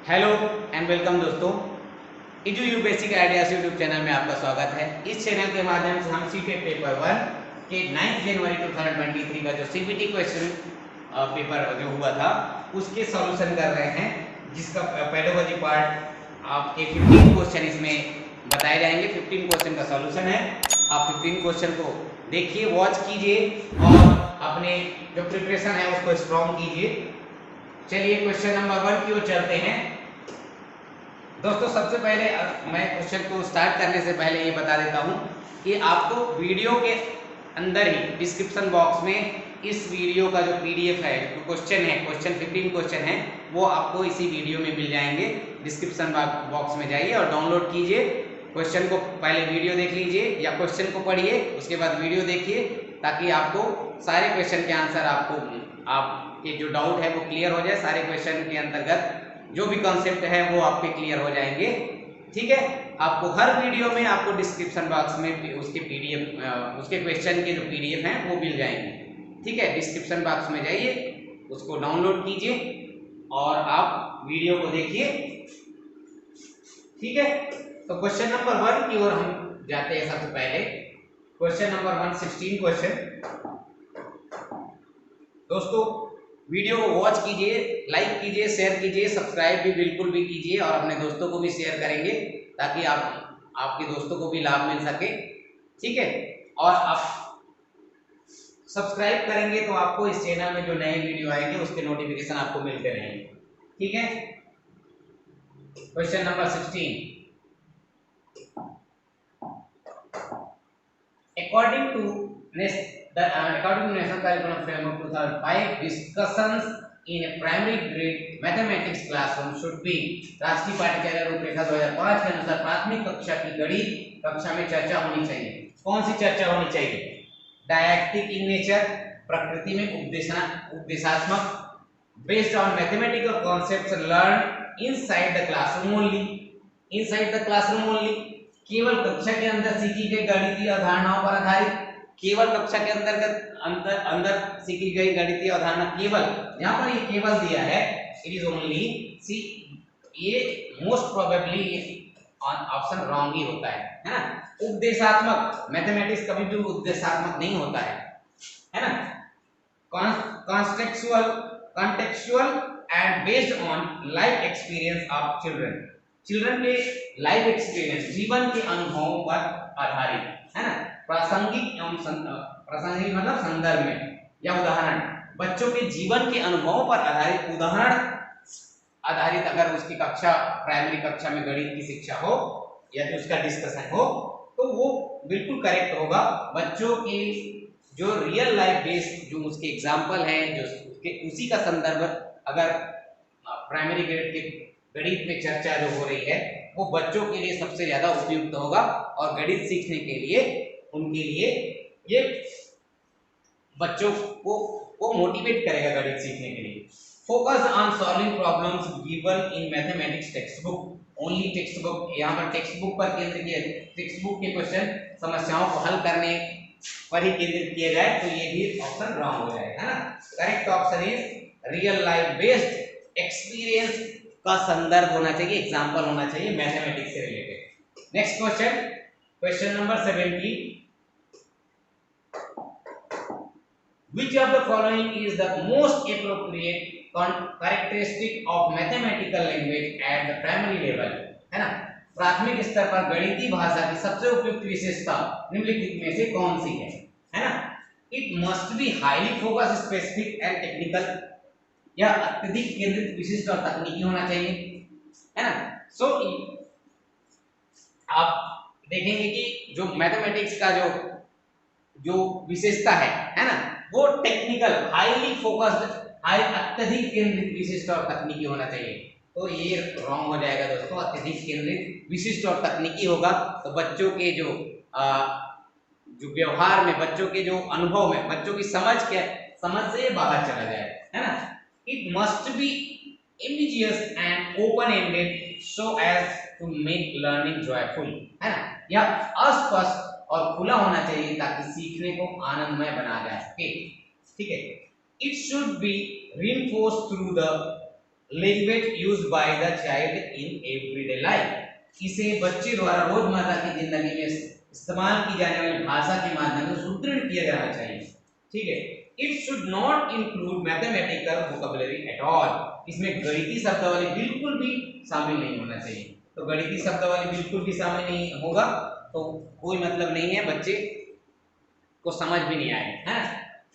Hello and welcome दोस्तों, इजू you basic ideas YouTube channel में आपका स्वागत है। इस चैनल के माध्यम से हम सीटेट पेपर 1 के 9 जनवरी 2023 का जो सीबीटी क्वेश्चन पेपर जो हुआ था उसके सॉल्यूशन कर रहे हैं, जिसका पेडागोजी पार्ट आपके 15 क्वेश्चन इसमें बताए जाएंगे। 15 क्वेश्चन का सॉल्यूशन है। आप 15 क्वेश्चन को देखिए, वॉच कीजिए और अपने जो प्रिपरेशन है उसको स्ट्रॉन्ग कीजिए। चलिए क्वेश्चन नंबर 1 की ओर चलते हैं। दोस्तों सबसे पहले मैं क्वेश्चन को स्टार्ट करने से पहले ये बता देता हूँ कि आपको वीडियो के अंदर ही डिस्क्रिप्शन बॉक्स में इस वीडियो का जो पीडीएफ है, जो क्वेश्चन है, क्वेश्चन 15 क्वेश्चन है, वो आपको इसी वीडियो में मिल जाएंगे। डिस्क्रिप्शन बॉक्स में जाइए और डाउनलोड कीजिए। क्वेश्चन को पहले वीडियो देख लीजिए या क्वेश्चन को पढ़िए, उसके बाद वीडियो देखिए, ताकि आपको सारे क्वेश्चन के आंसर आपके जो डाउट है वो क्लियर हो जाए। सारे क्वेश्चन के अंतर्गत जो भी कॉन्सेप्ट है वो आपके क्लियर हो जाएंगे। ठीक है, आपको हर वीडियो में आपको डिस्क्रिप्शन बॉक्स में उसके पीडीएफ, उसके क्वेश्चन के जो पीडीएफ हैं वो मिल जाएंगे। ठीक है, डिस्क्रिप्शन बॉक्स में जाइए, उसको डाउनलोड कीजिए और आप वीडियो को देखिए। ठीक है, तो क्वेश्चन नंबर 1 की ओर हम जाते हैं। सबसे पहले क्वेश्चन नंबर 1, 16 क्वेश्चन। दोस्तों वीडियो को वॉच कीजिए, लाइक कीजिए, शेयर कीजिए, सब्सक्राइब भी बिल्कुल भी कीजिए और अपने दोस्तों को भी शेयर करेंगे ताकि आपके दोस्तों को भी लाभ मिल सके। ठीक है, और आप सब्सक्राइब करेंगे तो आपको इस चैनल में जो नए वीडियो आएंगे उसके नोटिफिकेशन आपको मिलते रहेंगे। ठीक है, question number 16। According to National Curriculum Framework 2005, discussions in a primary grade mathematics classroom should be। राष्ट्रीय पाठ्यक्रम रूपरेखा 2005 के अनुसार प्राथमिक कक्षा की गणित कक्षा में चर्चा होनी चाहिए। कौन सी चर्चा होनी चाहिए? डायलेक्टिक इन नेचर, प्रकृति में उपदेशात्मक, based on mathematical concepts learn inside the classroom only. Inside the classroom only, केवल कक्षा के अंदर सीखी गई गणितीय अवधारणाओं पर आधारित। केवल कक्षा के अंदर सीखी गई गणितीय अवधारणा, केवल, यहाँ पर ये केवल दिया है, इट इज ओनली। सी, ये मोस्ट प्रोबेबली ऑप्शन रॉन्ग ही होता है ना। उपदेशात्मक, मैथमेटिक्स कभी भी उपदेशात्मक नहीं होता है ना। Contextual and based on life experience of children के लाइफ एक्सपीरियंस, जीवन के अनुभवों पर आधारित है ना। प्रासंगिक मतलब संदर्भ में या उदाहरण, बच्चों के जीवन के अनुभवों पर आधारित, उदाहरण आधारित अगर उसकी कक्षा, प्राइमरी कक्षा में गणित की शिक्षा हो या तो उसका डिस्कशन हो तो वो बिल्कुल करेक्ट होगा। बच्चों की जो रियल लाइफ बेस्ड जो उसके एग्जाम्पल हैं, जो उसी का संदर्भ अगर प्राइमरी ग्रेड के गणित में चर्चा जो हो रही है वो बच्चों के लिए सबसे ज्यादा उपयुक्त होगा और गणित सीखने के लिए उनके लिए ये बच्चों को मोटिवेट करेगा गणित सीखने के लिए। Focus on solving problems given in mathematics text book only. Text book, यहाँ पर टेक्स्ट बुक पर केंद्रित किया, टेक्स्ट बुक के क्वेश्चन समस्याओं को हल करने पर ही केंद्रित किया जाए तो ये भी ऑप्शन रॉन्ग हो जाएगा, है ना। Correct option is real life based experience का संदर्भ होना चाहिए, एग्जाम्पल होना चाहिए मैथमेटिक्स से related. Next question, question number 17। Which of the following is the most appropriate characteristic of mathematical language at the primary level? है ना, प्राथमिक स्तर पर गणितीय भाषा की सबसे उपयुक्त विशेषता निम्नलिखित में से कौन सी है ना। It must be highly focused, specific and technical, या अत्यधिक केंद्रित, विशिष्ट और तकनीकी होना चाहिए, है ना। सो आप देखेंगे कि जो मैथमेटिक्स का जो विशेषता है ना, वो टेक्निकल, हाईली फोकस्ड, अत्यधिक केंद्रित, विशिष्ट और तकनीकी होना चाहिए। तो ये रॉन्ग हो जाएगा दोस्तों। अत्यधिक केंद्रित, विशिष्ट और तकनीकी होगा तो बच्चों के जो व्यवहार में, बच्चों के जो अनुभव में, बच्चों की समझ से बाहर चला जाए, है ना। It must be ambiguous and open-ended so as to make learning joyful, है ना। यह अस्पष्ट और खुला होना चाहिए ताकि सीखने को आनंदमय बनाया जा सके। ठीक है, it should be reinforced through the language used by the child in everyday life. इसे बच्चे द्वारा रोजमर्रा की जिंदगी में इस्तेमाल की जाने वाली भाषा के माध्यम से सुदृढ़ किया जाना चाहिए। ठीक है, it should not include mathematical vocabulary at all. इसमें गणितीय शब्दावली बिल्कुल भी शामिल नहीं होना चाहिए। तो गणितीय शब्दावली बिल्कुल भी शामिल नहीं होगा तो कोई मतलब नहीं है, बच्चे को समझ भी नहीं आएगा, है ना।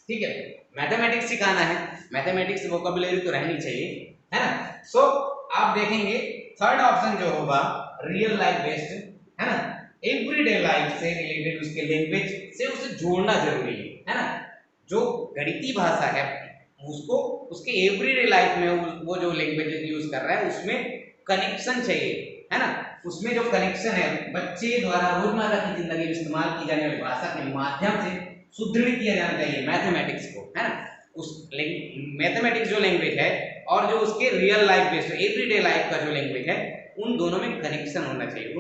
ठीक है, मैथमेटिक्स सिखाना है, मैथमेटिक्स वोकैबुलरी तो रहनी चाहिए, है ना। सो आप देखेंगे थर्ड ऑप्शन जो होगा रियल लाइफ बेस्ड, है ना, एवरीडे लाइफ से रिलेटेड उसके लैंग्वेज से उसे जोड़ना जरूरी है ना। जो गणितीय भाषा है उसको उसके एवरीडे लाइफ में वो जो लैंग्वेज यूज कर रहा है उसमें कनेक्शन चाहिए, है ना। उसमें जो कनेक्शन है बच्चे द्वारा रोजमर्रा की जिंदगी में इस्तेमाल की जाने वाली भाषा के माध्यम से सुदृढ़ किया जाना चाहिए मैथमेटिक्स को, है ना। उस मैथमेटिक्स जो लैंग्वेज है और जो उसके real life based everyday life का जो लैंग्वेज है उन दोनों में कनेक्शन होना चाहिए।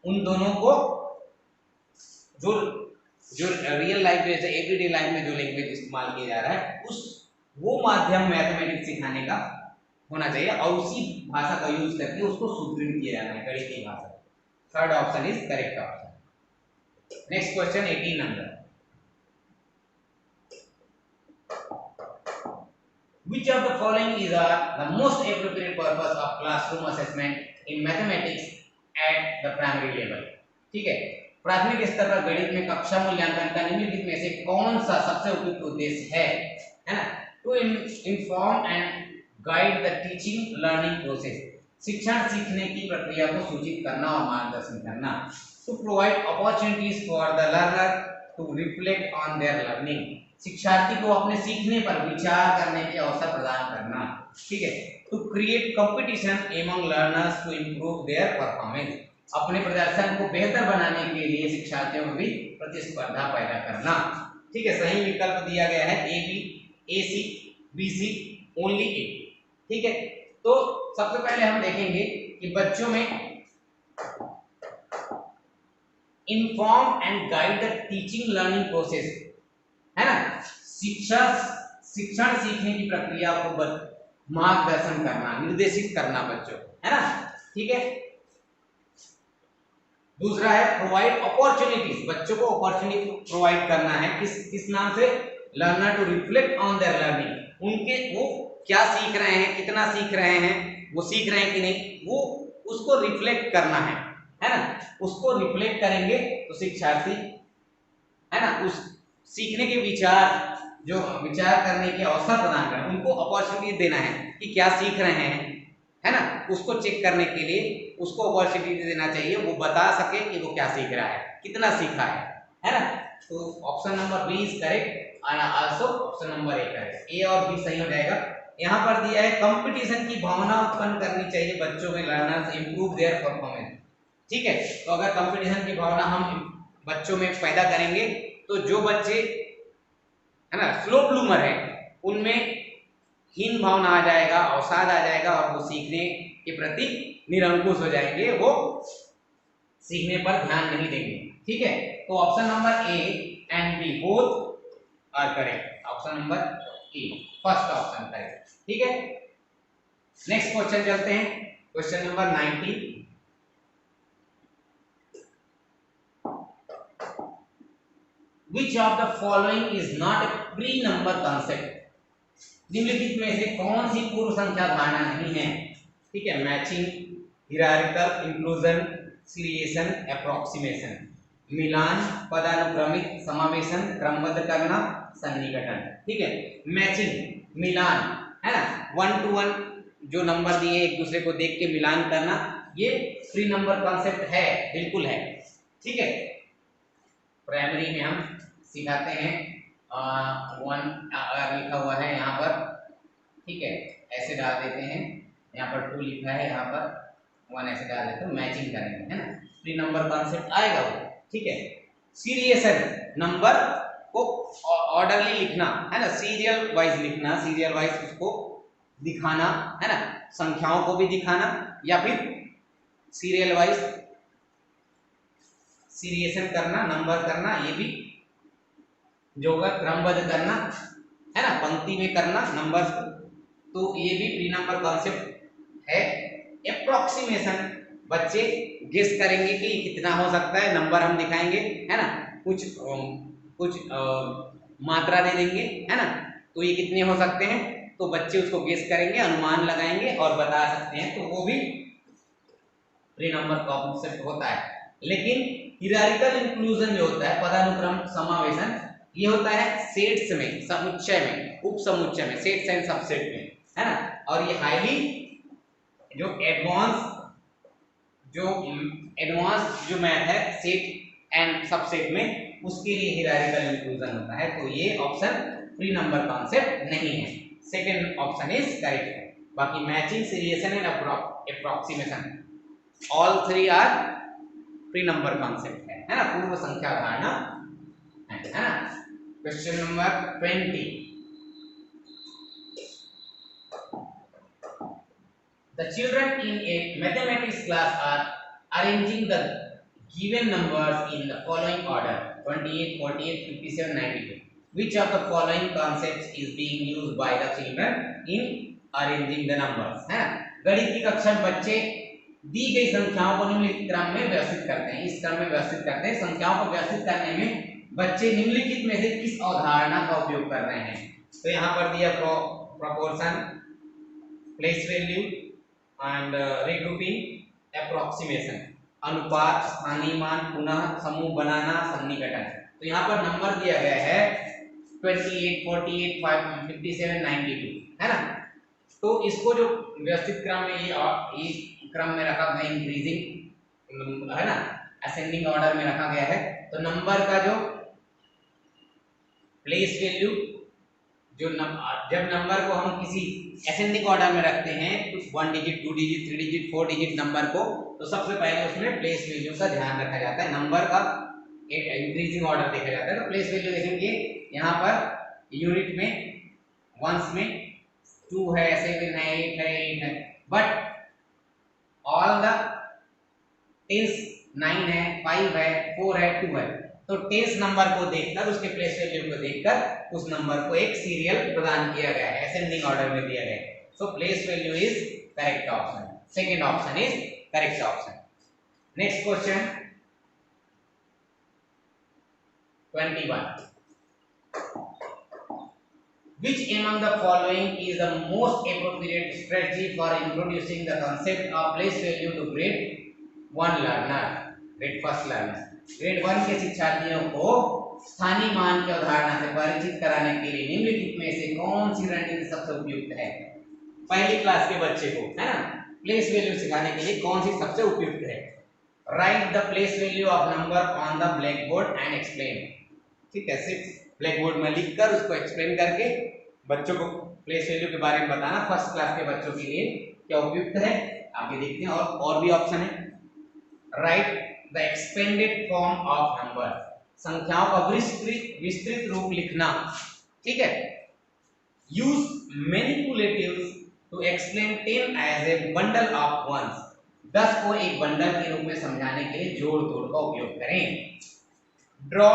उन दोनों को जो जो real life based everyday life में जो लैंग्वेज इस्तेमाल किया जा रहा है उस वो माध्यम मैथमेटिक्स सिखाने का होना चाहिए और उसी भाषा का यूज करके उसको सुदृढ़ किया जाना है, गणितीय भाषा। Third option is correct option. Next question 18 number, which of the following is the most appropriate purpose of classroom assessment in mathematics at the primary level। ठीक है, प्राथमिक स्तर पर गणित में कक्षा मूल्यांकन का निम्नलिखित में से कौन सा सबसे उपयुक्त उद्देश्य है ना। To inform and guide the teaching learning process, शिक्षण सीखने की प्रक्रिया को सूचित करना और मार्गदर्शन करना। To provide opportunities for the learner to reflect on their learning, शिक्षार्थी को अपने सीखने पर विचार करने के अवसर प्रदान करना। ठीक है, to create competition among learners to improve their performance, अपने प्रदर्शन को बेहतर बनाने के लिए शिक्षार्थियों में भी प्रतिस्पर्धा पैदा करना। ठीक है, सही विकल्प दिया गया है A B, A C, B C, only A. ठीक है, तो सबसे पहले हम देखेंगे कि बच्चों में inform and guide the teaching learning process, है ना, शिक्षण सीखने की प्रक्रिया को मार्गदर्शन करना, निर्देशित करना बच्चों को, है ना। ठीक है, दूसरा है प्रोवाइड अपॉर्चुनिटीज, बच्चों को अपॉर्चुनिटी प्रोवाइड करना है किस नाम से, learner to reflect on their learning, उनके वो क्या सीख रहे हैं, कितना सीख रहे हैं, वो सीख रहे हैं कि नहीं, वो उसको रिफ्लेक्ट करना है ना। उसको रिफ्लेक्ट करेंगे तो शिक्षार्थी, है ना, उस सीखने के विचार करने के अवसर प्रदान करना, उनको अपॉर्चुनिटी देना है कि क्या सीख रहे हैं, है ना, उसको चेक करने के लिए उसको अपॉर्चुनिटी देना चाहिए, वो बता सके कि वो क्या सीख रहा है, कितना सीखा है ना। तो option number B is correct और also option number A correct, A और बी सही हो जाएगा। यहाँ पर दिया है कंपटीशन की भावना उत्पन्न करनी चाहिए बच्चों में, लर्नर्स इंप्रूव देयर परफॉर्मेंस। ठीक है, तो अगर कंपटीशन की भावना हम बच्चों में पैदा करेंगे तो जो बच्चे, है ना, स्लो ब्लूमर है उनमें हीन भावना आ जाएगा, अवसाद आ जाएगा और वो सीखने के प्रति निरंकुश हो जाएंगे, वो सीखने पर ध्यान नहीं देंगे। ठीक है, तो option number A and B both are correct, option number A first option correct. ठीक है, नेक्स्ट क्वेश्चन चलते हैं, question number 19। Which of the following is not a pre-number concept? निम्नलिखित में से कौन सी पूर्व संख्या धारणा नहीं है। ठीक है, matching, hierarchical, inclusion, seriation, approximation, मिलान, पदानुक्रमित समावेशन, क्रमबद्ध करना, सन्निकटन। ठीक है, मैचिंग, मिलान, है ना, 1 to 1 जो नंबर दिए एक दूसरे को देख के मिलान करना, ये प्री नंबर कॉन्सेप्ट है, बिल्कुल है। ठीक है, प्राइमरी में हम सिखाते हैं 1 लिखा हुआ है यहाँ पर, ठीक है, ऐसे डाल देते हैं, यहाँ पर 2 लिखा है, यहाँ पर 1 ऐसे डाल देते हैं, मैचिंग करेंगे, है ना, प्री नंबर कॉन्सेप्ट आएगा वो। ठीक है, सीरिएशन, नंबर को ऑर्डरली लिखना, है ना, सीरियल वाइज लिखना, सीरियल वाइज उसको दिखाना, है ना, संख्याओं को भी दिखाना या फिर सीरियल वाइज सीरिएशन करना, नंबर करना, ये भी जो होगा क्रमबद्ध करना, है ना, पंक्ति में करना नंबर्स को, तो ये भी प्री नंबर कॉन्सेप्ट है। एप्रोक्सीमेशन, बच्चे गेस करेंगे कि कितना हो सकता है, नंबर हम दिखाएंगे, है ना, कुछ मात्रा दे देंगे, है ना, तो ये कितने हो सकते हैं, तो बच्चे उसको गेस करेंगे, अनुमान लगाएंगे और बता सकते हैं, तो वो भी प्री नंबर कॉन्सेप्ट होता है। लेकिन हिरारिकल इंक्लूजन जो होता है, पदानुक्रम समावेशन, ये होता है सेट्स में, समुच्चय में, उप समुच्चय में, सेट्स एंड सबसेट में, है ना, और ये हाईली जो एडवांस जो मैथ है सेट एंड सबसेट में, उसके लिए हिरारिकल इंक्लूजन होता है। तो ये ऑप्शन प्री नंबर कॉन्सेप्ट नहीं है, सेकंड ऑप्शन इज करेक्ट। बाकी matching, seriation and approximation, all three are pre number concept है ना, पूर्व संख्या धारणा है ना। Question number 20, the children in a mathematics class are arranging the given numbers in the following order: 28, 48, 57, 92. Which of the following concepts is being used by the children in arranging the numbers? है, गणित की कक्षा में बच्चे दी गई संख्याओं को निम्नलिखित क्रम में व्यवस्थित करते हैं, इस क्रम में व्यवस्थित करते हैं। संख्याओं को व्यवस्थित करने में बच्चे निम्नलिखित में से किस अवधारणा का उपयोग कर रहे हैं? तो यहाँ पर दिया proportion, place value and regrouping, approximation, अनुपात, स्थानीय मान, पुनः समूह बनाना, सन्निकटन। तो यहाँ पर नंबर दिया गया है 28, 48, 57, 92, है ना। तो इसको जो व्यवस्थित क्रम में ये क्रम में रखा गया, इंक्रीजिंग, है ना, असेंडिंग ऑर्डर में रखा गया है। तो नंबर का जो प्लेस वैल्यू, जो जब नंबर को हम किसी असेंडिंग ऑर्डर में रखते हैं, कुछ 1 digit, 2 digit, 3 digit, 4 digit number को, तो सबसे पहले उसमें प्लेस वैल्यू का ध्यान रखा जाता है, नंबर का एक इंक्रीजिंग ऑर्डर देखा जाता है। तो प्लेस वैल्यू देखेंगे यहाँ पर यूनिट में, वंस में 2 है, 7 है, 8 है, 8 है, बट ऑल द टेंस 9 है, 5 है, 4 है, 2 है। तो टेंस नंबर को देखकर, उसके प्लेस वैल्यू को देखकर उस नंबर को एक सीरियल प्रदान किया गया है, असेंडिंग ऑर्डर में दिया गया है। So place value is correct option, second option is correct option. Next question 21, which among the following is the most appropriate strategy for introducing the concept of place value to grade 1 learner, grade 1 learner? Grade 1 के शिक्षार्थियों को स्थानीय मान की अवधारणा से परिचित कराने के लिए निम्नलिखित में से कौन सी रणनीति सबसे उपयुक्त है? पहली क्लास के बच्चे को, है ना, प्लेस वैल्यू सिखाने के लिए कौन सी सबसे उपयुक्त है? Write the place value of number on the black board and explain. ठीक है, सिर्फ ब्लैक बोर्ड में लिखकर उसको एक्सप्लेन करके बच्चों को प्लेस वैल्यू के बारे में बताना फर्स्ट क्लास के बच्चों के लिए क्या उपयुक्त है। आगे देखते हैं, और भी ऑप्शन है। Write the expanded form of number, संख्याओं का विस्तृत रूप लिखना। ठीक है। Use manipulatives to explain 10 as a bundle of ones, 10 को एक बंडल के रूप में समझाने के लिए जोड़ तोड़ का उपयोग करें। Draw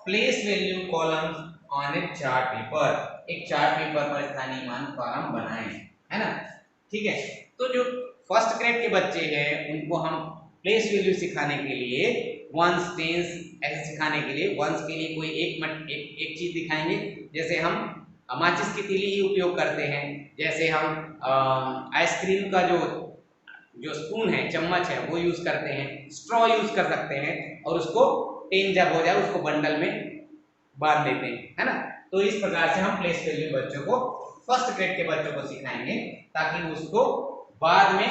place value columns on A chart paper, एक चार्ट पेपर पर स्थानीय मान कॉलम बनाएं, है ना। ठीक है। तो जो फर्स्ट ग्रेड के बच्चे हैं उनको हम प्लेस वैल्यू सिखाने के लिए, वंस, टेंस ऐसे सिखाने के लिए, वंस के लिए कोई एक चीज दिखाएंगे, जैसे हम माचिस की तीली ही उपयोग करते हैं, जैसे हम आइसक्रीम का जो स्पून है, चम्मच है, वो यूज करते हैं, स्ट्रॉ यूज कर सकते हैं, और उसको 10 जब हो जाए उसको बंडल में बांध देते हैं, है ना। तो इस प्रकार से हम प्लेस वैल्यू बच्चों को, फर्स्ट ग्रेड के बच्चों को सिखाएंगे, ताकि उसको बाद में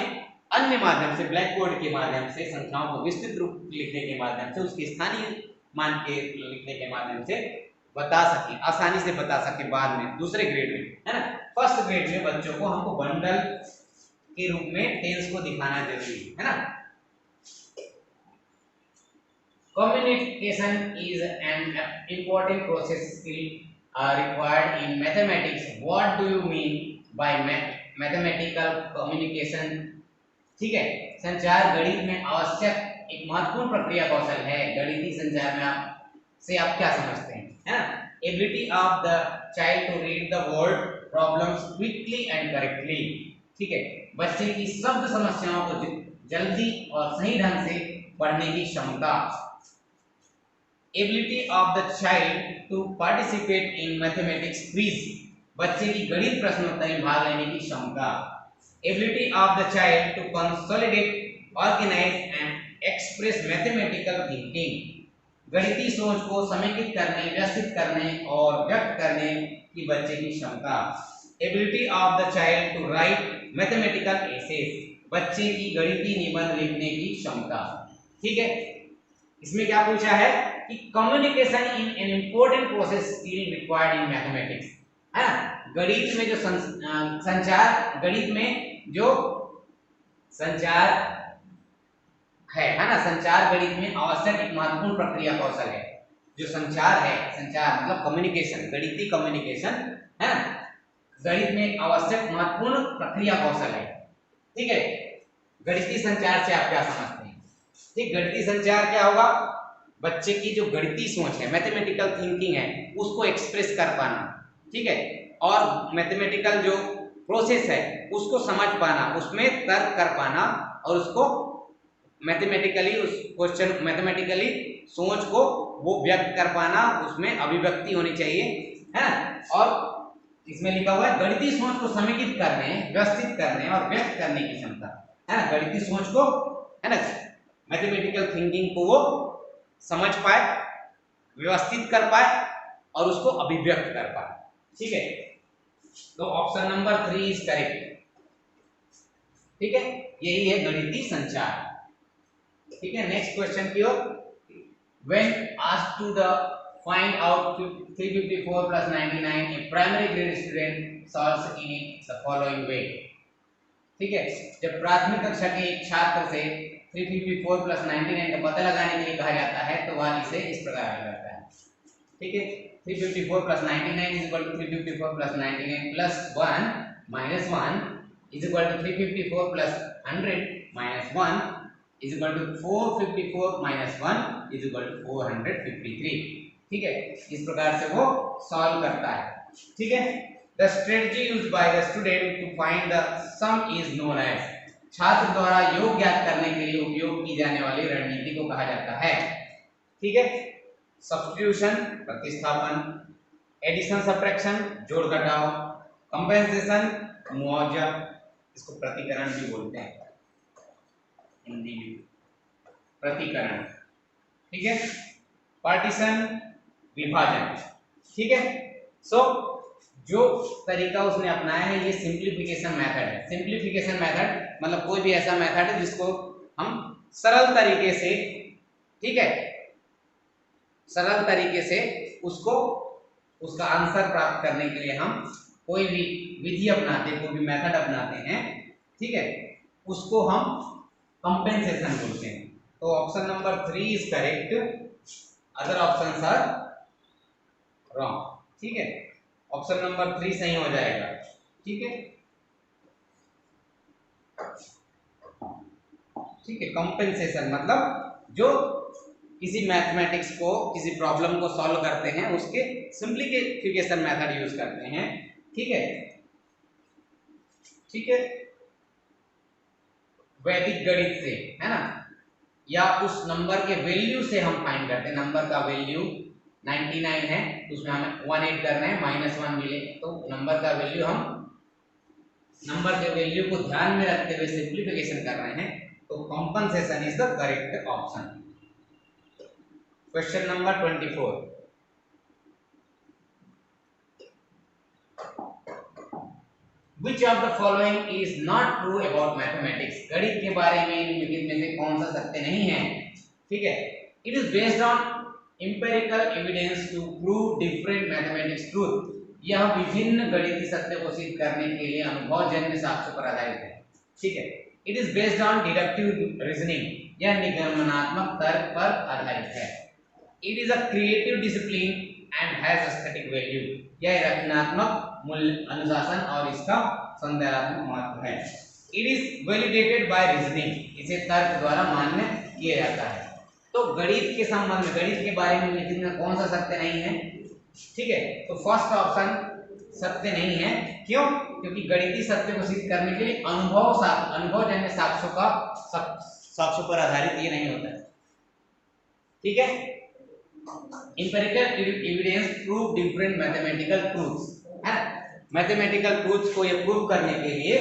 अन्य माध्यम से, ब्लैक बोर्ड के माध्यम से, संख्याओं को विस्तृत रूप लिखने के माध्यम से, उसके स्थानीय मान के लिखने के माध्यम से बता सके, आसानी से बता सके बाद में दूसरे ग्रेड में, है ना। फर्स्ट ग्रेड में बच्चों को हमको बंडल के रूप में टेंस को दिखाना जरूरी है ना। Communication is an important process skill required in mathematics. What do you mean by mathematical communication? ठीक है, संचार गणित में आवश्यक एक महत्वपूर्ण प्रक्रिया कौशल है। गणितीय संचार में आप क्या समझते हैं, है ना। Ability of the child to read the word problems quickly and correctly. ठीक है, बच्चे की शब्द समस्याओं को जल्दी और सही ढंग से पढ़ने की क्षमता। Ability of the child to participate in mathematics quiz, बच्चे की गणित प्रश्नोत्तरी में भाग लेने की क्षमता। Ability of the child to consolidate, organise and express mathematical thinking, गणितीय सोच को समेकित करने, व्यवस्थित करने और व्यक्त करने की बच्चे की क्षमता। Ability of the child to write mathematical essays, बच्चे की गणितीय निबंध लिखने की क्षमता। ठीक है, इसमें क्या पूछा है कि communication in an important process skill required in mathematics, है ना। गणित में जो संचार, गणित में जो संचार है ना, संचार गणित में आवश्यक एक महत्वपूर्ण प्रक्रिया कौशल है। जो संचार है, संचार मतलब कम्युनिकेशन, गणितीय कम्युनिकेशन है ना, गणित में आवश्यक महत्वपूर्ण प्रक्रिया कौशल है। ठीक है, गणितीय संचार से आप क्या समझते हैं? ठीक, गणितीय संचार क्या होगा? बच्चे की जो गणितीय सोच है, मैथमेटिकल थिंकिंग है, उसको एक्सप्रेस कर पाना। ठीक है, और मैथमेटिकल जो प्रोसेस है उसको समझ पाना, उसमें तर्क कर पाना और उसको मैथमेटिकली, उस क्वेश्चन मैथमेटिकली सोच को वो व्यक्त कर पाना, उसमें अभिव्यक्ति होनी चाहिए, है ना। और इसमें लिखा हुआ है गणितीय सोच को समेकित करने, व्यवस्थित करने और व्यक्त करने की क्षमता, है ना। गणितीय सोच को, है ना, मैथमेटिकल थिंकिंग को वो समझ पाए, व्यवस्थित कर पाए और उसको अभिव्यक्त कर पाए। ठीक है, तो ऑप्शन नंबर 3 इज करेक्ट। ठीक है, यही है गणितीय संचार। ठीक है, नेक्स्ट क्वेश्चन की ओर। When asked to the find out 354 plus 99, a primary grade student solves in the following way। ठीक है, जब प्राथमिक कक्षा के एक छात्र से 354 plus 99 का पता लगाने के लिए कहा जाता है तो वह इसे इस प्रकार हल करता है। ठीक है, 354 plus 99 is equal to 354 plus 99 plus 1 minus 1 is equal to 354 plus 100 minus 1 is equal to 454 minus 1 is equal to 453। ठीक है, इस प्रकार से वो सॉल्व करता है। ठीक है, the strategy used by the student to find the sum is known as, छात्र द्वारा योग ज्ञात करने के लिए उपयोग की जाने वाली रणनीति को कहा जाता है। ठीक है, सब्स्टिट्यूशन प्रतिस्थापन, एडिशन सब्ट्रैक्शन जोड़ घटाव, कंपेंसेशन मुआवजा, इसको प्रतिकरण भी बोलते हैं हिंदी में, प्रतिकरण। ठीक है, पार्टीशन विभाजन। ठीक है, सो जो तरीका उसने अपनाया है ये सिंप्लीफिकेशन मेथड है। सिंप्लीफिकेशन मेथड मतलब कोई भी ऐसा मेथड है जिसको हम सरल तरीके से, ठीक है, सरल तरीके से उसको, उसका आंसर प्राप्त करने के लिए हम कोई भी विधि अपनाते हैं, कोई भी मेथड अपनाते हैं। ठीक है, उसको हम कंपेंसेशन बोलते हैं। तो option number 3 is correct, other options are wrong. ठीक है, ऑप्शन नंबर 3 सही हो जाएगा। ठीक है, ठीक है, कंपेंसेशन मतलब जो किसी मैथमेटिक्स को, किसी प्रॉब्लम को सॉल्व करते हैं उसके सिंप्लीफिकेशन मेथड यूज करते हैं। ठीक है, ठीक है, वैदिक गणित से, है ना, या उस नंबर के वैल्यू से हम फाइंड करते हैं। नंबर का वैल्यू 99 है, उसमें हमें 1 ऐड करना है, -1 मिले तो नंबर का वैल्यू, हम नंबर के वैल्यू को ध्यान में रखते हुए सिंप्लीफिकेशन कर रहे हैं, तो compensation is the correct option. Question number 24, Which of the following is not true about mathematics? गणित के बारे में निम्नलिखित में से कौन सा सत्य नहीं है? ठीक है, it is based on empirical evidence to prove different mathematics truth। यह विभिन्न गणितीय सत्य को सिद्ध करने के लिए अनुभवजन्य साक्ष्य पर आधारित है। ठीक है, it is based on deductive reasoning। यह निगमनात्मक तर्क पर आधारित है। It is a creative discipline and has aesthetic value। यह रचनात्मक मूल्य, अनुशासन और इसका सौंदर्यात्मक महत्व है। It is validated by reasoning। इसे तर्क द्वारा मान्य किया जाता है। तो गणित के संबंध में, गणित के बारे में निम्नलिखित में कौन सा सत्य नहीं है? ठीक है, तो फर्स्ट ऑप्शन सत्य नहीं है। क्यों? क्योंकि गणितीय सत्य को सिद्ध करने के लिए अनुभवजन्य साक्ष्यों पर आधारित ये नहीं होता है। ठीक है, empirical evidence prove different mathematical truths, है ना। मैथमेटिकल ट्रूथ्स को ये प्रूव करने के लिए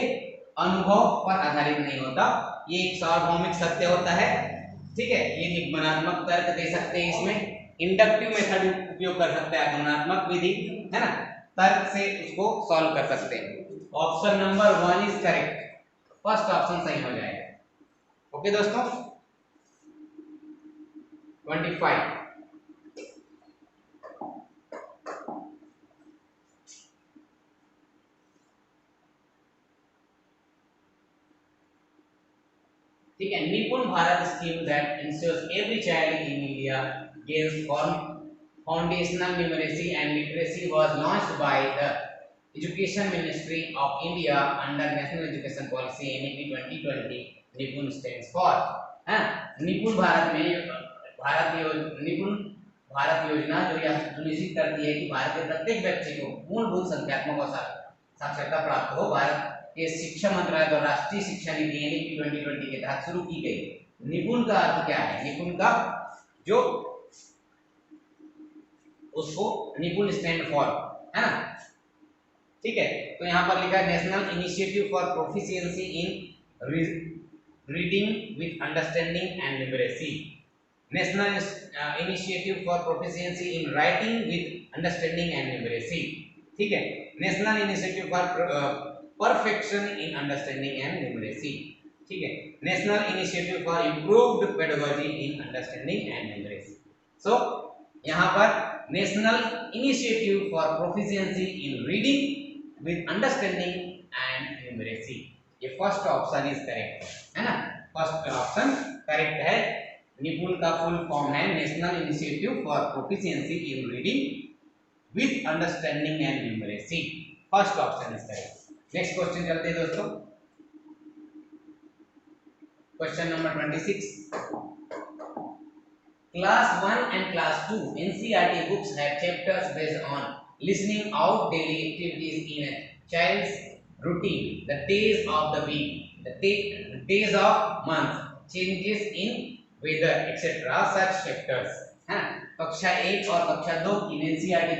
अनुभव पर आधारित नहीं होता, ये एक सार्वभौमिक सत्य होता है। ठीक है, ये निगमनात्मक तर्क दे सकते हैं, इसमें इंडक्टिव मेथड उपयोग कर सकते हैं, आगमनात्मक विधि, है ना, तर्क से उसको सॉल्व कर सकते हैं। Option number 1 is correct, first option सही हो जाएगा। ओके दोस्तों, 25 ठीक है, Nipun Bharat scheme that ensures every child in India gains foundational numeracy and literacy was launched by the education ministry of India under national education policy NEP 2020। Nipun stands for, है निपुण भारत में निपुण भारत योजना जो यह सुनिश्चित करती है कि भारत के प्रत्येक बच्चे को मूलभूत संख्यात्मक और साक्षरता प्राप्त हो। भारत के शिक्षा मंत्रालय द्वारा राष्ट्रीय शिक्षा नीति एनईपी 2020 के तहत शुरू की गई। निपुण का अर्थ क्या है? निपुण का जो उसको निपुण स्टैंड फॉर, है ना। ठीक है, तो यहाँ पर लिखा है national initiative for proficiency in reading with understanding and literacy, national initiative for proficiency in writing with understanding and literacy. ठीक है, national initiative for perfection in understanding and numeracy. ठीक है, national initiative for improved pedagogy in understanding and numeracy. So यहाँ पर national initiative for proficiency in reading with understanding and numeracy, ये first option is correct, है ना, first option correct है। निपुण का फुल फॉर्म है national initiative for proficiency in reading with understanding and numeracy, first option is correct. Next question चलते हैं दोस्तों, question number 26। Class 1 and class 2 NCERT books have chapters based on listening out daily activities in a child's routine, the days of the week, the days of month, changes in weather, etc. such chapters, है। कक्षा 1 और कक्षा 2 की NCERT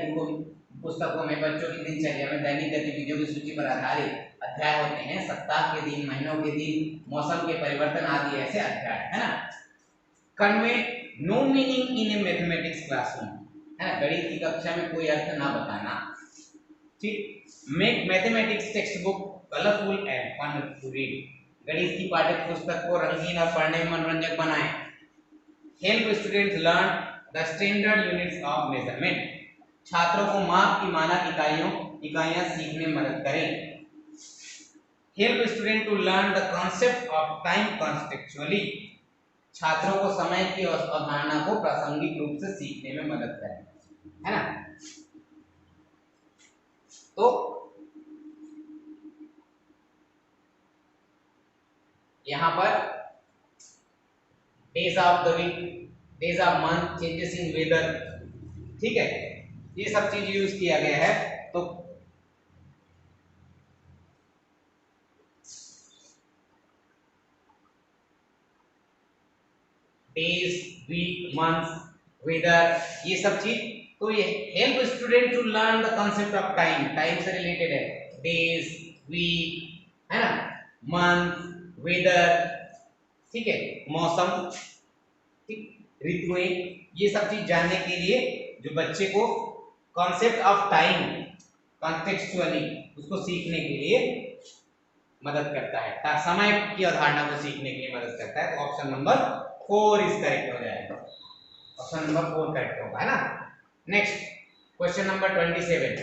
पुस्तकों में बच्चों की दिनचर्या में दैनिक गतिविधियों की सूची पर आधारित अध्याय होते हैं। सप्ताह के दिन, महीनों के दिन, मौसम के परिवर्तन आदि ऐसे अध्याय, है ना। Convey no meaning in a mathematics classroom, है ना, गणित की कक्षा में कोई अर्थ ना बताना। ठीक, make mathematics text book colourful and fun to read, गणित की पाठ्य पुस्तक को रंगीन और पढ़ने में मनोरंजक बनाएं। Help students learn the standard units of measurement, छात्रों को माप की मानक इकाइयां सीखने में मदद करें। Help student to learn the concept of time contextually, छात्रों को समय की अवधारणा को प्रासंगिक रूप से सीखने में मदद करें, है ना। तो यहां पर days of the week, days of month, changes in weather, ठीक है, ये सब चीज यूज किया गया है। तो डेज, वीक, मंथ, वेदर, ये सब चीज, तो ये help student to learn the concept of time, time से रिलेटेड है, डेज, वीक, है ना, मंथ, वेदर, ठीक है, मौसम, ठीक, ऋतुएं, ये सब चीज जानने के लिए जो बच्चे को कॉन्सेप्ट ऑफ टाइम कॉन्टेक्चुअली उसको सीखने के लिए मदद करता है, समय की अवधारणा को सीखने के लिए मदद करता है। तो ऑप्शन नंबर 4 इज करेक्ट हो जाएगा, ऑप्शन नंबर 4 करेक्ट होगा, है ना। Next question number 27,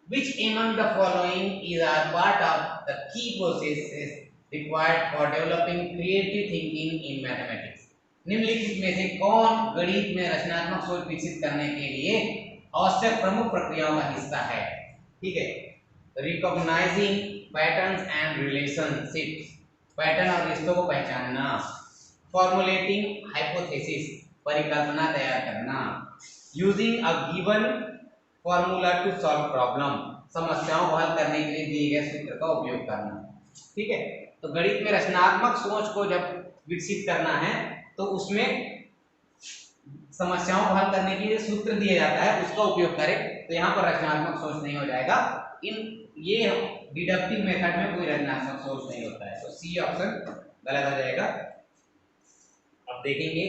which among the following is a part of the key processes required for developing creative thinking in mathematics, निम्नलिखित में से कौन गणित में रचनात्मक सोच विकसित करने के लिए आवश्यक प्रमुख प्रक्रियाओं का हिस्सा है? ठीक है, recognising patterns and relationships, pattern और रिश्तों को पहचानना, फॉर्मुलेटिंग हाइपोथेसिस, परिकल्पना तैयार करना, using a given formula to solve problem, समस्याओं को हल करने के लिए दिए गए सूत्र का उपयोग करना। ठीक है, तो गणित में रचनात्मक सोच को जब विकसित करना है तो उसमें समस्याओं को हल करने के लिए सूत्र दिया जाता है, उसका उपयोग करें। तो यहाँ पर रचनात्मक सोच नहीं हो जाएगा, ये डिडक्टिव मेथड में कोई रचनात्मक सोच नहीं होता है, तो सी ऑप्शन गलत हो जाएगा। अब देखेंगे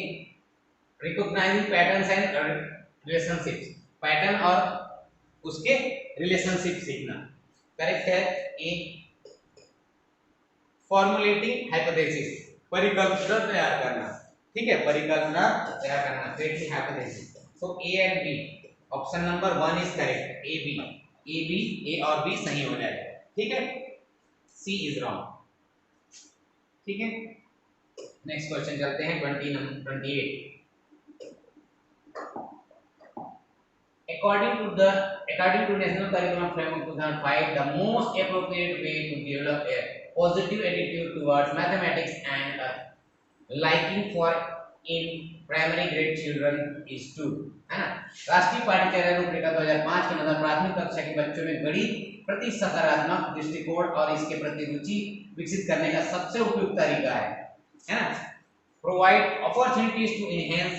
recognising patterns and relationships, pattern और उसके रिलेशनशिप सीखना। करेक्ट है ए। फॉर्मुलेटिंग हाइपोथेसिस, परिकल्पना तैयार करना। ठीक है, परिकल्पना तैयार करना, creating hypothesis. So A and B, option number 1 is correct, A B, A और बी सही हो जाएगा। ठीक है, सी इज रॉन्ग। ठीक है, नेक्स्ट क्वेश्चन चलते हैं 28। According to National Curriculum Framework 2005, the most appropriate way to develop a positive attitude towards mathematics and a liking for in primary grade children is to, है ना। राष्ट्रीय पाठ्यचर्या रूपरेखा 2005 के अनुसार प्राथमिक कक्षा के बच्चों में गणित प्रति सकारात्मक दृष्टिकोण और इसके प्रति रुचि विकसित करने का सबसे उपयुक्त तरीका है ना। Provide opportunities to enhance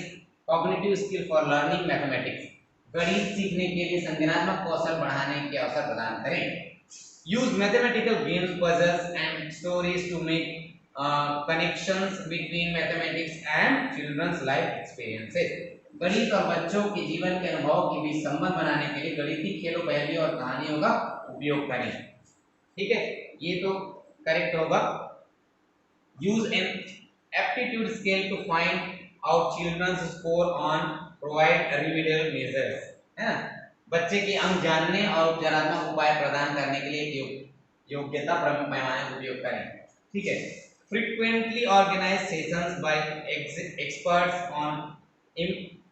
cognitive skill for learning mathematics, गणित सीखने के लिए संज्ञानात्मक कौशल बढ़ाने के अवसर प्रदान करें। Use mathematical games, puzzles and stories to make connections between mathematics and children's life experiences, गणित और बच्चों के जीवन के अनुभव के बीच संबंध बनाने के लिए गणितीय खेलों, पहेलियों और कहानियों का उपयोग करें। ठीक है, ये तो करेक्ट होगा। Use an aptitude scale to find out children's score on provide remedial measures, है ना। बच्चे के अंक जानने और उपचारात्मक उपाय प्रदान करने के लिए योग्यता प्रमुख पैमाने का उपयोग करें। ठीक है, frequently organise sessions by experts on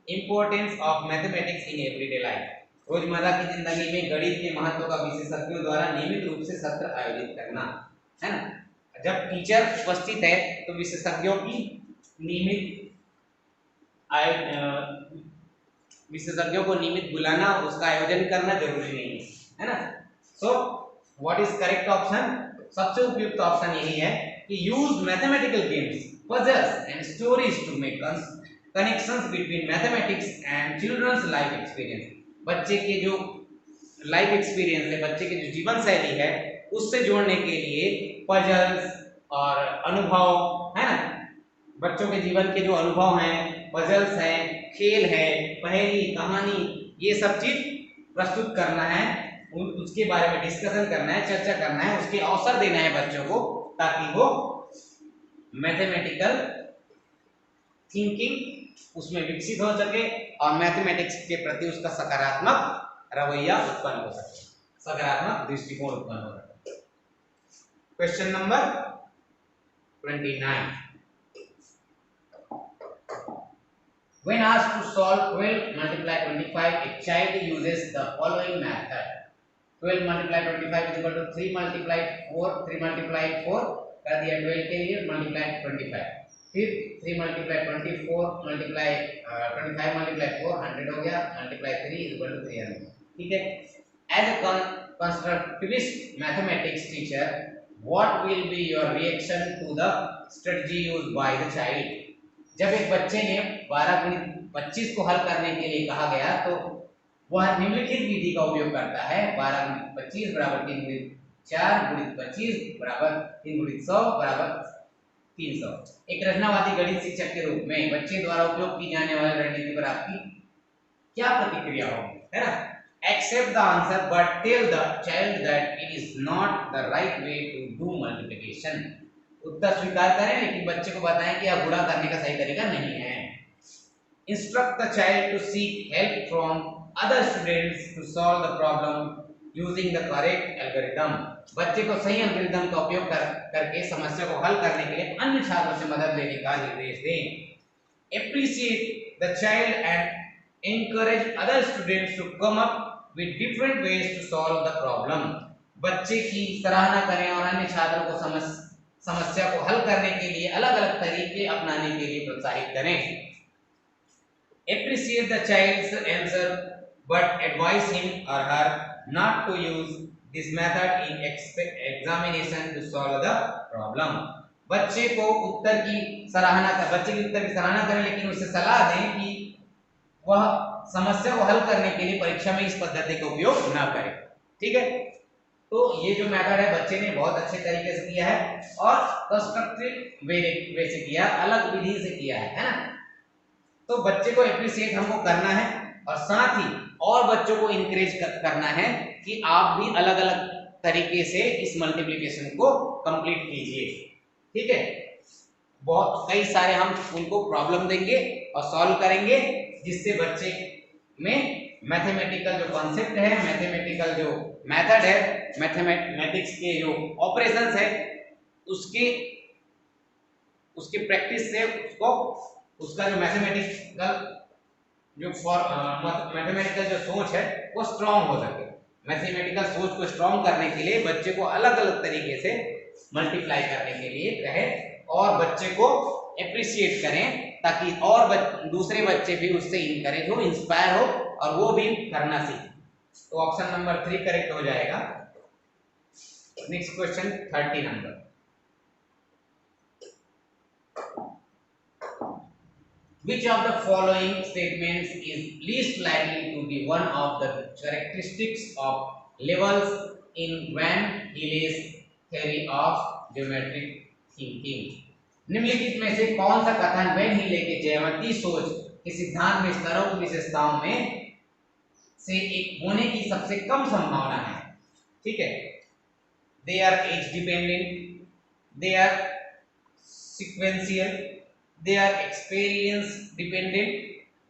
importance of mathematics in everyday life, रोजमर्रा की जिंदगी में गणित के महत्व का विशेषज्ञों द्वारा नियमित रूप से सत्र आयोजित करना, है ना। जब टीचर उपस्थित है तो विशेषज्ञों की नियमित विशेषज्ञों को नियमित बुलाना, उसका आयोजन करना जरूरी नहीं है ना। So what is correct option, सबसे उपयुक्त ऑप्शन यही है कि use mathematical games, puzzles and stories to make connections between mathematics and children's life experience, बच्चे के जो लाइफ एक्सपीरियंस है, बच्चे की जो जीवन शैली है उससे जोड़ने के लिए पजल्स और अनुभव, है ना, बच्चों के जीवन के जो अनुभव हैं, पजल्स हैं, खेल है, पहेली, कहानी, ये सब चीज प्रस्तुत करना है, उसके बारे में डिस्कशन करना है, चर्चा करना है, उसके अवसर देना है बच्चों को, ताकि वो मैथमेटिकल थिंकिंग उसमें विकसित हो सके और मैथमेटिक्स के प्रति उसका सकारात्मक रवैया उत्पन्न हो सके, सकारात्मक दृष्टिकोण उत्पन्न हो सके। Question number 29। When asked to solve 12 multiply 25, a child uses the following method. 12 multiply 25 is equal to 3 multiply 4, 3 multiply 4 कर दिया 12 के लिए, multiply 25, फिर 3 multiply 24 multiply 25 multiply 4 100 हो गया, multiply 3 is equal to 300। ठीक है, as a constructivist mathematics teacher, what will be your reaction to the strategy used by the child? जब एक बच्चे ने 12 गुणित 25 को हल करने के लिए कहा गया तो वह निम्नलिखित विधि का उपयोग करता है। 12 गुणित 25 बराबर 3 गुणित 4 गुणित 25 बराबर 3 गुणित 100 बराबर 300। एक रचनावादी गणित शिक्षक के रूप में बच्चे द्वारा उपयोग की जाने वाली रणनीति पर आपकी क्या प्रतिक्रिया होगी, है ना। Accept the answer but tell the child that it is not the right way to do multiplication। उत्तर स्वीकार करें लेकिन बच्चे को बताएं कि यह गुणा करने का सही तरीका नहीं है। Instruct the child to seek help from other students to solve the problem using the correct algorithm। बच्चे को सही एल्गोरिथम का उपयोग करके समस्या को हल करने के लिए अन्य छात्रों से मदद लेने का निर्देश दें। Appreciate the child and encourage other students to come up with different ways to solve the problem। बच्चे की सराहना करें और अन्य छात्रों को समस्या को हल करने के लिए अलग-अलग तरीके अपनाने के लिए प्रोत्साहित करें। appreciate the child's answer but advise him or her not to use this method in examination to solve the problem. बच्चे को उत्तर की सराहना कर बच्चे के उत्तर की सराहना करें, लेकिन उसे सलाह दें कि वह समस्या को हल करने के लिए परीक्षा में इस पद्धति का उपयोग ना करे। ठीक है, तो ये जो मेथड है बच्चे ने बहुत अच्छे तरीके से किया है और कंस्ट्रक्टिव वे से किया, अलग विधि से किया है ना। तो बच्चे को एप्रिशिएट हमको करना है और साथ ही और बच्चों को इनकरेज करना है कि आप भी अलग अलग तरीके से इस मल्टीप्लिकेशन को कंप्लीट कीजिए। ठीक है, बहुत कई सारे हम उनको प्रॉब्लम देंगे और सॉल्व करेंगे, जिससे बच्चे में मैथमेटिकल जो कॉन्सेप्ट है, मैथमेटिकल जो मेथड है, मैथमेटिक्स के जो ऑपरेशंस है, उसके प्रैक्टिस से उसका जो मैथमेटिकल जो सोच है वो स्ट्रांग हो सके। मैथमेटिकल सोच को स्ट्रांग करने के लिए बच्चे को अलग अलग तरीके से मल्टीप्लाई करने के लिए कहें और बच्चे को एप्रिशिएट करें, ताकि और दूसरे बच्चे भी उससे इनकरेज हो, इंस्पायर हो और वो भी करना सीखें। तो ऑप्शन नंबर 3 करेक्ट हो जाएगा। Next question 30 number. Which of the following statements is least likely to be one of the characteristics of levels in Van Hille's theory of geometric thinking? निम्नलिखित में से कौन सा कथन वैन हीले के ज्यामितीय सोच के सिद्धांत में स्तरों की विशेषताओं में से एक होने की सबसे कम संभावना है? ठीक है, they are age dependent, they are sequential, they are experience dependent,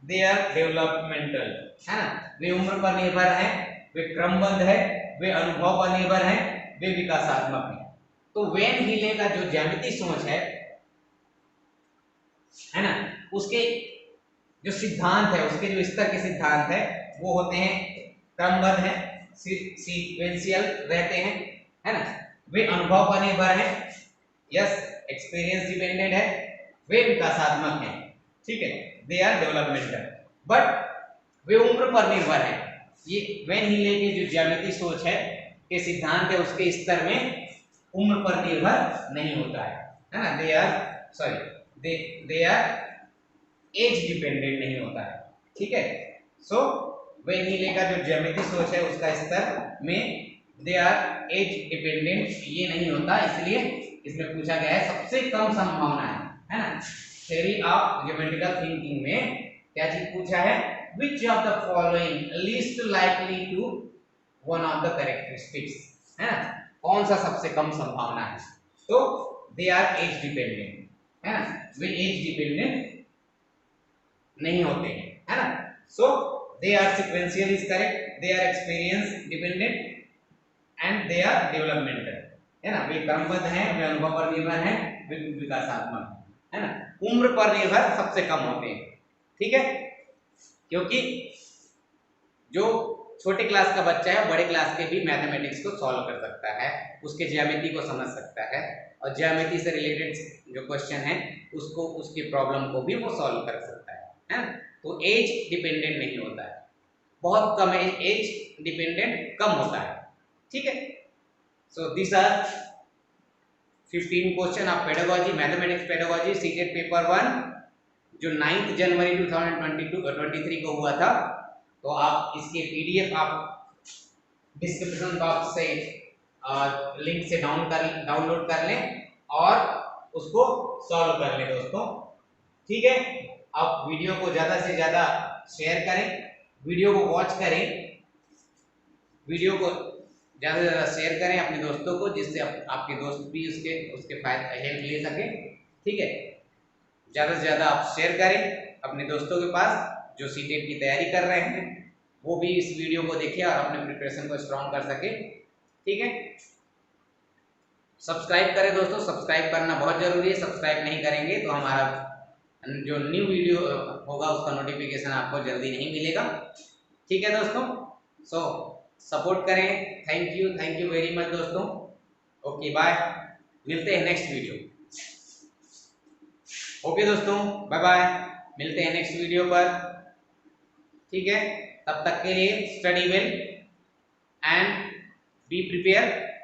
they are developmental, है ना। वे उम्र पर निर्भर हैं, वे क्रमबद्ध है, वे अनुभव पर निर्भर हैं, वे विकासात्मक हैं। तो वेन हीले का जो ज्यामितीय सोच है ना, उसके जो सिद्धांत है, उसके जो स्तर के सिद्धांत है वो होते हैं क्रमबद्ध है, सीक्वेंशियल रहते हैं, है ना। वे अनुभव पर निर्भर हैं, यस, एक्सपीरियंस डिपेंडेंट है, वे विकासात्मक हैं। ठीक है, दे आर डेवलपमेंटल, बट वे उम्र पर निर्भर हैं। ये वेन हीले की जो ज्यामितीय सोच है के सिद्धांत है, उसके स्तर में उम्र पर निर्भर नहीं होता है ना। दे आर एज डिपेंडेंट नहीं होता है। ठीक है, सो वेन हीले का जो ज्यामितीय सोच है उसका स्तर में दे आर एज डिपेंडेंट ये नहीं होता, इसलिए इसमें पूछा गया है सबसे कम संभावना है ना। थ्योरी ऑफ ज्योमेट्रिकल थिंकिंग में क्या चीज पूछा है? which of the following least likely to one of the characteristics, है ना, कौन सा सबसे कम संभावना है? तो दे आर एज डिपेंडेंट, है ना, वे एज डिपेंडेंट नहीं होते हैं, है ना। So they are sequential is correct, they are experience dependent and they are developmental, है ना। वे क्रमबद्ध हैं, वे अनुभव पर निर्भर हैं, वे विकासात्मक है ना। उम्र पर निर्भर सबसे कम होते हैं। ठीक है, क्योंकि जो छोटे क्लास का बच्चा है बड़े क्लास के भी मैथमेटिक्स को सॉल्व कर सकता है, उसके ज्यामिति को समझ सकता है और ज्यामिति से रिलेटेड जो क्वेश्चन है उसको, उसकी प्रॉब्लम को भी वो सॉल्व कर सकता है ना। तो एज डिपेंडेंट नहीं होता है, बहुत कम एज डिपेंडेंट कम होता है। ठीक है, so this are 15 question of pedagogy, mathematics pedagogy, CTET paper 1 जो 9 जनवरी 2023 को हुआ था। तो आप इसके पीडीएफ आप डिस्क्रिप्शन बॉक्स से लिंक से डाउनलोड कर लें और उसको सॉल्व कर लें दोस्तों। ठीक है, आप वीडियो को ज़्यादा से ज़्यादा शेयर करें, वीडियो को वॉच करें, वीडियो को ज़्यादा से ज़्यादा शेयर करें अपने दोस्तों को, जिससे आपके दोस्त भी उसके फायदे हेल्प ले सकें। ठीक है, ज़्यादा से ज़्यादा आप शेयर करें अपने दोस्तों के पास जो सीटेट की तैयारी कर रहे हैं, वो भी इस वीडियो को देखें और अपने प्रिपरेशन को स्ट्रॉन्ग कर सके। ठीक है, सब्सक्राइब करें दोस्तों, सब्सक्राइब करना बहुत ज़रूरी है। सब्सक्राइब नहीं करेंगे तो हमारा जो न्यू वीडियो होगा उसका नोटिफिकेशन आपको जल्दी नहीं मिलेगा। ठीक है दोस्तों, सो सपोर्ट करें। थैंक यू वेरी मच दोस्तों। ओके बाय, मिलते हैं नेक्स्ट वीडियो। ओके दोस्तों, बाय बाय, मिलते हैं नेक्स्ट वीडियो पर। ठीक है, तब तक के लिए study well and be prepare.